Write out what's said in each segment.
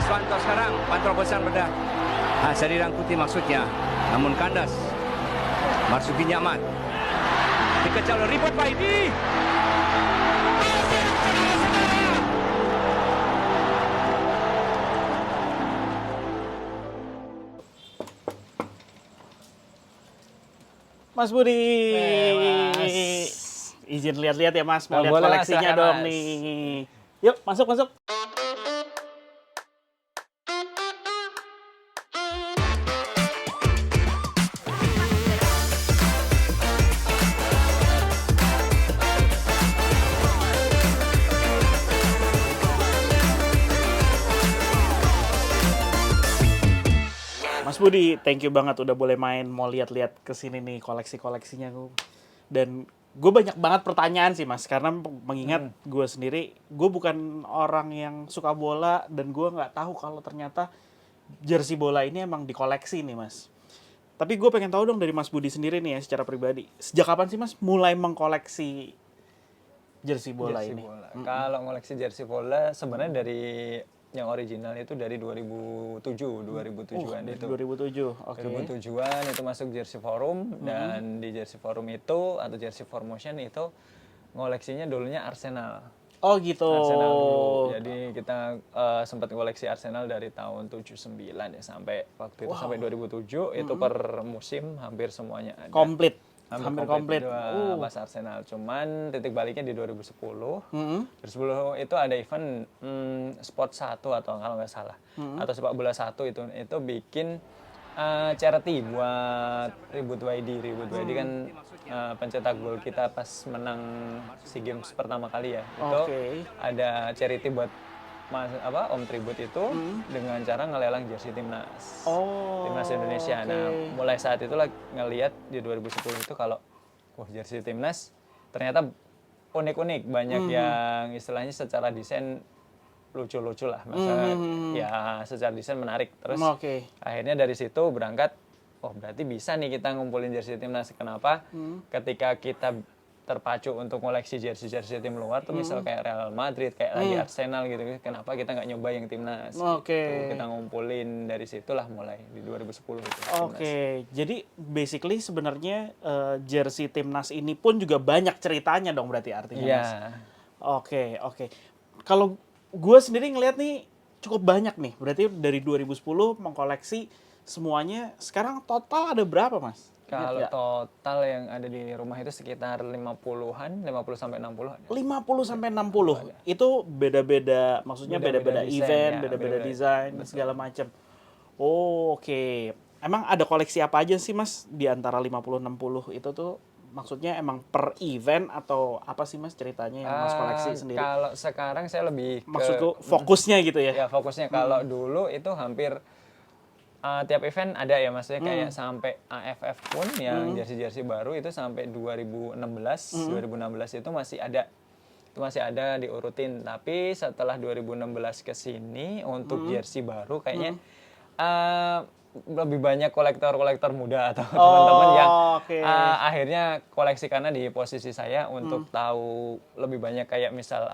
Iswanto sekarang kontrol besar pada Seri Rangkuti maksudnya. Namun kandas. Marsuki Nyaman. Dikejar oleh Ribut Waidi. Mas Budi, Mas. izin lihat-lihat ya Mas, mau Nah, lihat boleh lah, koleksinya silakan, dong Mas. nih. Yuk, masuk. Mas Budi, thank you banget udah boleh main, mau lihat-lihat kesini nih koleksi-koleksinya gue. Dan gue banyak banget pertanyaan sih Mas, karena mengingat gue sendiri, gue bukan orang yang suka bola dan gue nggak tahu kalau ternyata jersey bola ini emang dikoleksi nih Mas. Tapi gue pengen tahu dong dari Mas Budi sendiri nih ya secara pribadi, sejak kapan sih Mas mulai mengkoleksi jersey bola Jersey ini? bola. Kalau ngoleksi jersey bola sebenarnya dari yang original itu dari 2007-an Dari itu. 2007, oke. 2007-an itu masuk Jersey Forum dan di Jersey Forum itu atau Jersey Formation itu ngoleksinya dulunya Arsenal. Oh gitu. Arsenal dulu. Jadi kita sempat koleksi Arsenal dari tahun 79 ya sampai waktu itu sampai 2007 itu per musim hampir semuanya ada. Komplit. Hampir komplit. Itu bahas Arsenal. Cuman titik baliknya di 2010. 2010 itu ada event Sport 1 atau kalau nggak salah. Atau sepak bola 1 itu bikin charity buat Ribut Waidi. Ribut Waidi kan pencetak gol kita pas menang SEA Games pertama kali ya. Itu ada charity buat Om Tribut itu dengan cara ngelelang jersey timnas. Timnas Indonesia. Nah, mulai saat itulah ngelihat di 2010 itu kalau jersey timnas ternyata unik-unik, banyak yang istilahnya secara desain lucu-lucu lah. Maksudnya ya secara desain menarik. Terus akhirnya dari situ berangkat, berarti bisa nih kita ngumpulin jersey timnas. Kenapa? Ketika kita terpacu untuk koleksi jersey tim luar tuh misal kayak Real Madrid, kayak lagi Arsenal gitu, kenapa kita nggak nyoba yang timnas? Gitu. Kita ngumpulin dari situlah mulai di 2010 itu. Jadi basically sebenarnya jersey timnas ini pun juga banyak ceritanya dong berarti artinya Mas. Oke. Kalau gue sendiri ngeliat nih cukup banyak nih, berarti dari 2010 mengkoleksi semuanya. Sekarang total ada berapa Mas? Kalau total yang ada di rumah itu sekitar 50-an, 50 sampai 60 ada. 50 sampai 60. Itu beda-beda, maksudnya beda-beda event, beda-beda desain, segala macam. Oke. Emang ada koleksi apa aja sih Mas di antara 50 60 itu tuh? Maksudnya emang per event atau apa sih Mas ceritanya yang Mas koleksi sendiri? Kalau sekarang saya lebih ke maksudku fokusnya gitu ya. Ya, fokusnya kalau dulu itu hampir tiap event ada ya, maksudnya kayak sampai AFF pun yang jersey-jersey baru itu sampai 2016 itu masih ada. Itu masih ada diurutin. Tapi setelah 2016 ke sini untuk jersey baru kayaknya lebih banyak kolektor-kolektor muda atau teman-teman yang akhirnya koleksi, karena di posisi saya untuk tahu lebih banyak kayak misal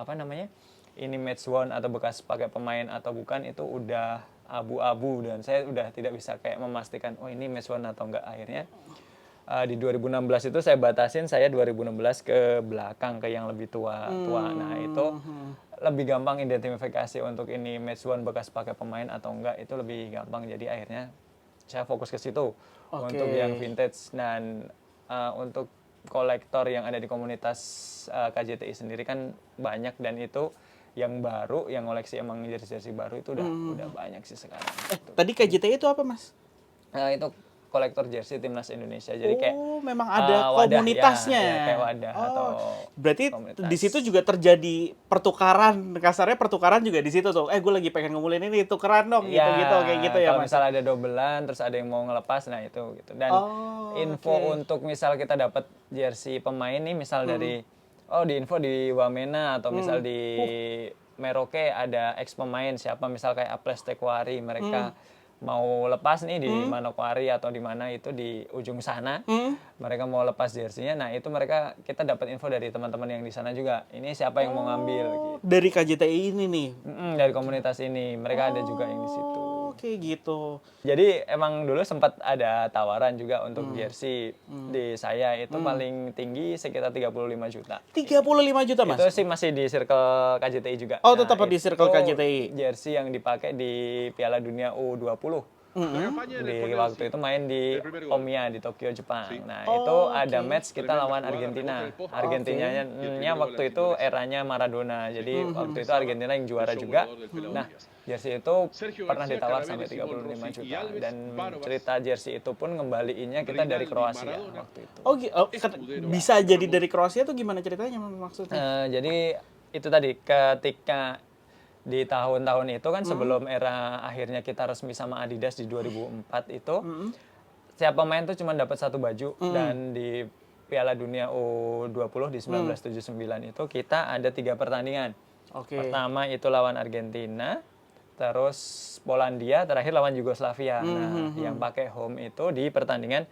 ini match worn atau bekas pakai pemain atau bukan itu udah abu-abu dan saya udah tidak bisa kayak memastikan ini match worn atau enggak. Akhirnya di 2016 itu saya batasin, saya 2016 ke belakang ke yang lebih tua. Nah, itu lebih gampang identifikasi untuk ini match worn bekas pakai pemain atau enggak, itu lebih gampang. Jadi akhirnya saya fokus ke situ untuk yang vintage. Dan untuk kolektor yang ada di komunitas KJTI sendiri kan banyak, dan itu yang baru, yang koleksi emang jersey baru itu udah banyak sih sekarang. Tadi KJTI itu apa Mas? Itu kolektor jersey timnas Indonesia. Jadi kayak memang ada komunitasnya. Ya, kayak wadah atau berarti komunitas. di situ juga terjadi pertukaran, kasarnya pertukaran juga di situ tuh. Gue lagi pengen ngumpulin ini, tukeran dong gitu kayak gitu ya Kalau Mas. misal ada dobelan terus ada yang mau ngelepas, nah itu gitu. Dan info untuk misal kita dapat jersey pemain nih misal dari di info di Wamena atau misal di Merauke ada ex pemain siapa, misal kayak Aples Tekwari, mereka mau lepas nih di Manokwari atau di mana itu di ujung sana, mereka mau lepas jersey-nya. Nah itu kita dapat info dari teman-teman yang di sana juga. Ini siapa yang mau ngambil? Gitu. Dari KJTI ini nih. Dari komunitas ini, mereka ada juga yang di situ. Oke gitu. Jadi emang dulu sempat ada tawaran juga untuk jersey di saya itu paling tinggi sekitar 35 juta. 35 juta Mas? Itu sih masih di circle KJTI juga. Oh tetap di circle KJTI. Jersey yang dipakai di Piala Dunia U20. Di waktu itu main di Omiya di Tokyo, Jepang. Nah itu ada match kita lawan Argentina. Argentinanya waktu itu eranya Maradona. Jadi waktu itu Argentina yang juara juga. Nah jersey itu pernah ditawar sampai 35 juta. Dan cerita jersey itu pun ngembaliinnya kita dari Kroasia waktu itu. Bisa jadi dari Kroasia tuh gimana ceritanya maksudnya? Jadi itu tadi ketika di tahun-tahun itu kan sebelum era akhirnya kita resmi sama Adidas di 2004 itu setiap pemain tuh cuma dapat satu baju dan di Piala Dunia U20 di 1979 itu kita ada 3 pertandingan. Pertama itu lawan Argentina, terus Polandia, terakhir lawan Yugoslavia. Nah, yang pakai home itu di pertandingan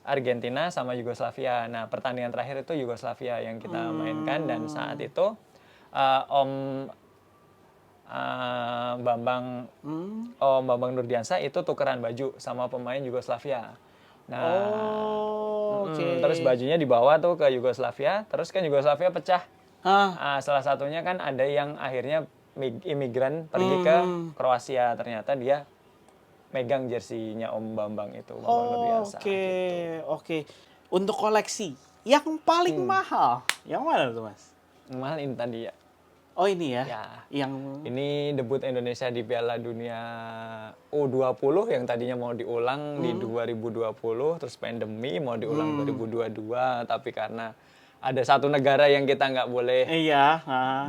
Argentina sama Yugoslavia. Nah, pertandingan terakhir itu Yugoslavia yang kita mainkan dan saat itu Om Bambang Nurdiansyah itu tukeran baju sama pemain Yugoslavia. Nah, terus bajunya dibawa tuh ke Yugoslavia, terus kan Yugoslavia pecah. Salah satunya kan ada yang akhirnya imigran pergi ke Kroasia, ternyata dia megang jersinya Om Bambang itu, Bambang Nurdiansyah. Oke. Untuk koleksi yang paling mahal, yang mana tuh Mas? Mahal ini tadi ya. Oh ini ya? Yang ini debut Indonesia di Piala Dunia U20 yang tadinya mau diulang di 2020, terus pandemi mau diulang 2022, tapi karena ada satu negara yang kita nggak boleh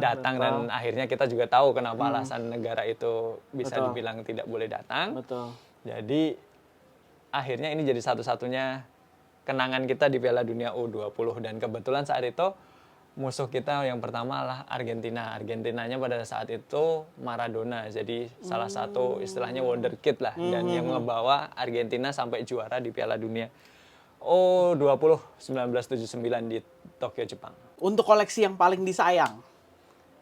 datang dan akhirnya kita juga tahu kenapa alasan negara itu bisa dibilang tidak boleh datang. Jadi akhirnya ini jadi satu-satunya kenangan kita di Piala Dunia U20 dan kebetulan saat itu musuh kita yang pertama adalah Argentina. Argentinanya pada saat itu Maradona. Jadi salah satu istilahnya wonderkid lah. Dan yang ngebawa Argentina sampai juara di Piala Dunia U20 1979 di Tokyo, Jepang. Untuk koleksi yang paling disayang?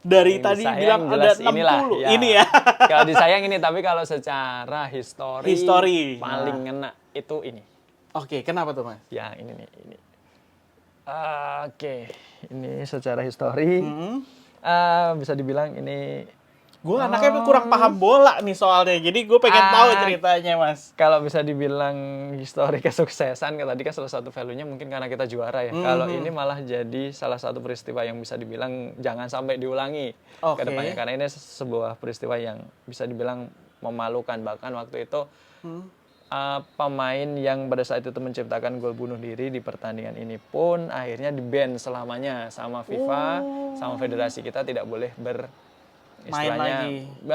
Dari yang tadi disayang, bilang ada 60. Inilah, ya. Ini ya? Kalau disayang ini, tapi kalau secara histori paling ngena itu ini. Oke, kenapa tuh Mas? Ya ini nih. Ini. Oke, ini secara histori bisa dibilang ini. Gue anaknya kurang paham bola nih soalnya, jadi gue pengen tahu ceritanya Mas. Kalau bisa dibilang histori kesuksesan, tadi kan salah satu value-nya mungkin karena kita juara ya. Kalau ini malah jadi salah satu peristiwa yang bisa dibilang jangan sampai diulangi ke depannya. Karena ini sebuah peristiwa yang bisa dibilang memalukan. Bahkan waktu itu pemain yang pada saat itu menciptakan gol bunuh diri di pertandingan ini pun akhirnya di-ban selamanya sama FIFA, sama federasi kita tidak boleh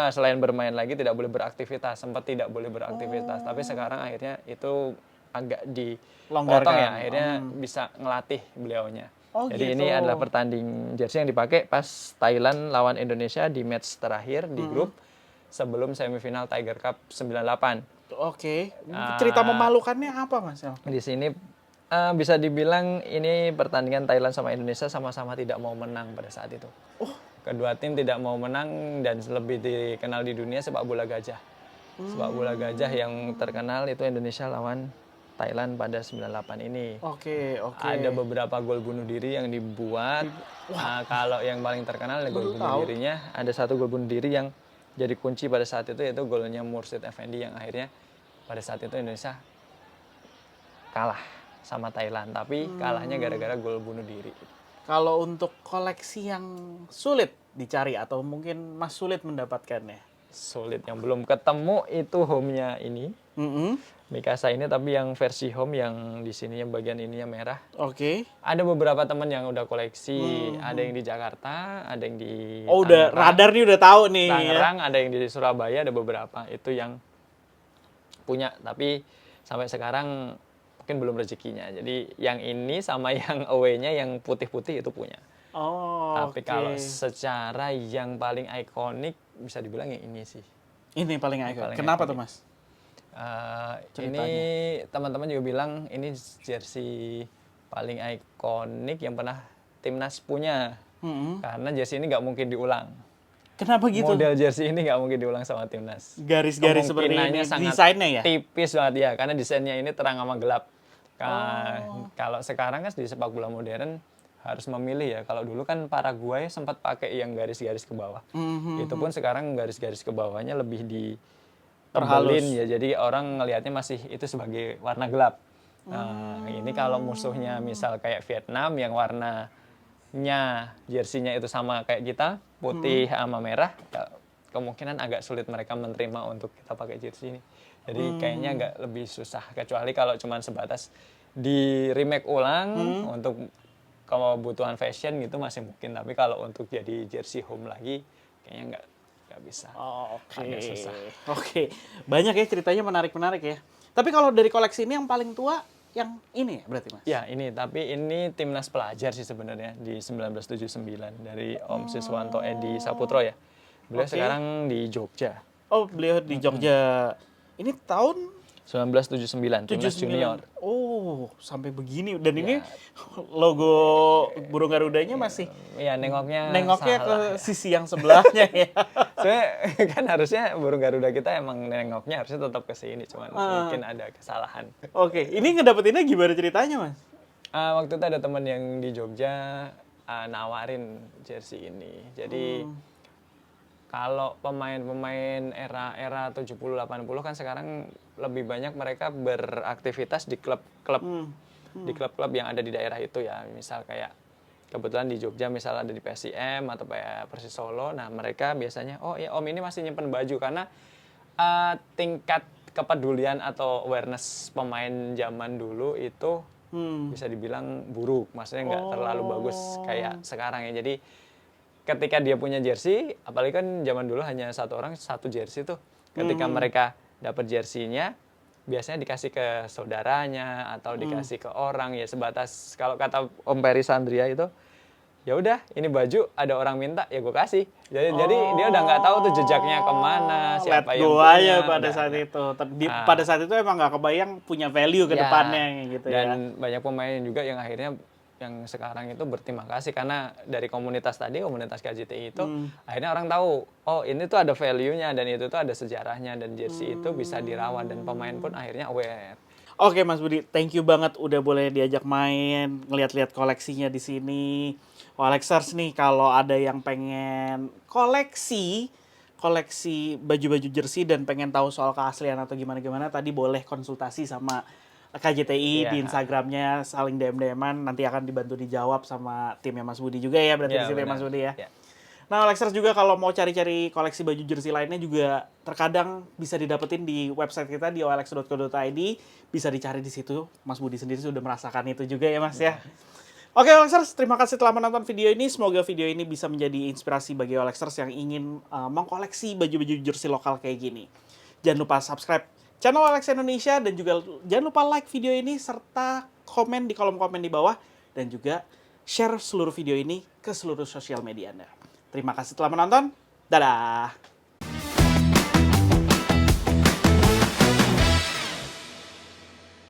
selain bermain lagi tidak boleh beraktivitas, sempat tidak boleh beraktivitas, tapi sekarang akhirnya itu agak dipotong ya, akhirnya bisa ngelatih beliaunya. Jadi ini adalah pertanding jersey yang dipakai pas Thailand lawan Indonesia di match terakhir di grup sebelum semifinal Tiger Cup 98. Cerita memalukannya apa Mas? Di sini bisa dibilang ini pertandingan Thailand sama Indonesia sama-sama tidak mau menang pada saat itu. Kedua tim tidak mau menang dan lebih dikenal di dunia sepak bola gajah. Sepak bola gajah yang terkenal itu Indonesia lawan Thailand pada 98 ini. Ada beberapa gol bunuh diri yang dibuat. Kalau yang paling terkenal gol bunuh dirinya, ada satu gol bunuh diri yang jadi kunci pada saat itu yaitu golnya Mursid Effendi yang akhirnya pada saat itu Indonesia kalah sama Thailand, tapi kalahnya gara-gara gol bunuh diri. Kalau untuk koleksi yang sulit dicari atau mungkin Mas sulit mendapatkannya? Sulit, yang belum ketemu itu home-nya ini. Mikasa ini, tapi yang versi home yang di sini yang bagian ininya merah. Ada beberapa teman yang udah koleksi, ada yang di Jakarta, ada yang di udah radar nih udah tahu nih. Tangerang, ada yang di Surabaya, ada beberapa itu yang punya, tapi sampai sekarang mungkin belum rezekinya. Jadi yang ini sama yang away-nya yang putih-putih itu punya. Tapi kalau secara yang paling ikonik bisa dibilang yang ini sih. Ini paling ikonik. Kenapa tuh Mas? Ini teman-teman juga bilang ini jersey paling ikonik yang pernah timnas punya. Karena jersey ini nggak mungkin diulang. Kenapa gitu? Model jersey ini nggak mungkin diulang sama timnas. Garis-garis seperti ini Kemungkinannya desainnya ya? tipis banget ya, karena desainnya ini terang sama gelap. Kalau sekarang kan di sepak bola modern harus memilih ya. Kalau dulu kan Paraguay sempat pakai yang garis-garis ke bawah. Itu pun sekarang garis-garis ke bawahnya lebih Perhalus. ya. Jadi orang ngelihatnya masih itu sebagai warna gelap. Nah, ini kalau musuhnya misal kayak Vietnam yang warnanya jersinya itu sama kayak kita, putih sama merah, ya, kemungkinan agak sulit mereka menerima untuk kita pakai jersey ini. Jadi kayaknya agak lebih susah, kecuali kalau cuma sebatas di remake ulang untuk kebutuhan fashion gitu masih mungkin. Tapi kalau untuk jadi jersey home lagi kayaknya nggak bisa. Oh, oke. Agak susah. Oke. Banyak ya ceritanya, menarik-menarik ya. Tapi kalau dari koleksi ini yang paling tua yang ini ya berarti, Mas? Ya, tapi ini timnas pelajar sih sebenarnya di 1979 dari Om Siswanto Edi Saputro ya. Beliau sekarang di Jogja. Oh, beliau di Jogja. Ini tahun 1979, timnas 79. junior. Oh, sampai begini. Dan ini logo burung garudanya masih Ya, nengoknya nengoknya salah. ke sisi yang sebelahnya ya. Soalnya kan harusnya burung Garuda kita emang nengoknya harusnya tetap ke sini, cuman mungkin ada kesalahan. Oke, ini ngedapetinnya gimana ceritanya, Mas? Waktu itu ada teman yang di Jogja nawarin jersey ini. Jadi kalau pemain-pemain era 70-80 kan sekarang lebih banyak mereka beraktivitas di klub-klub di klub-klub yang ada di daerah itu ya. Misal kayak kebetulan di Jogja misal ada di PSIM atau kayak Persis Solo. Nah, mereka biasanya oh ya Om ini masih nyimpen baju karena tingkat kepedulian atau awareness pemain zaman dulu itu bisa dibilang buruk. Maksudnya nggak terlalu bagus kayak sekarang ya. Jadi ketika dia punya jersey, apalagi kan zaman dulu hanya satu orang satu jersey tuh. Ketika mereka dapat jersinya, biasanya dikasih ke saudaranya atau dikasih ke orang ya sebatas kalau kata Om Peri Sandria itu, ya udah ini baju ada orang minta ya gue kasih. Jadi dia udah nggak tahu tuh jejaknya kemana, siapa Let yang go punya. aja pada saat itu. Pada saat itu emang nggak kebayang punya value ke depannya gitu ya. Dan banyak pemain juga yang akhirnya yang sekarang itu berterima kasih karena dari komunitas KJTI itu akhirnya orang tahu oh ini tuh ada value-nya dan itu tuh ada sejarahnya dan jersey itu bisa dirawat dan pemain pun akhirnya aware. Oke Mas Budi, thank you banget udah boleh diajak main, ngeliat-liat koleksinya di sini. Kolexers nih kalau ada yang pengen koleksi baju-baju jersey dan pengen tahu soal keaslian atau gimana-gimana tadi boleh konsultasi sama KJTI di Instagramnya, saling DM-DM-an, nanti akan dibantu dijawab sama timnya Mas Budi juga ya, berarti di sini Mas Budi ya. Nah, Kolexers juga kalau mau cari-cari koleksi baju jersey lainnya juga terkadang bisa didapetin di website kita di olex.co.id, bisa dicari di situ. Mas Budi sendiri sudah merasakan itu juga ya, Mas ya. Oke, Kolexers, terima kasih telah menonton video ini. Semoga video ini bisa menjadi inspirasi bagi Kolexers yang ingin mengkoleksi baju-baju jersey lokal kayak gini. Jangan lupa subscribe channel Olex Indonesia dan juga jangan lupa like video ini serta komen di kolom komen di bawah dan juga share seluruh video ini ke seluruh sosial media Anda. Terima kasih telah menonton. Dadah.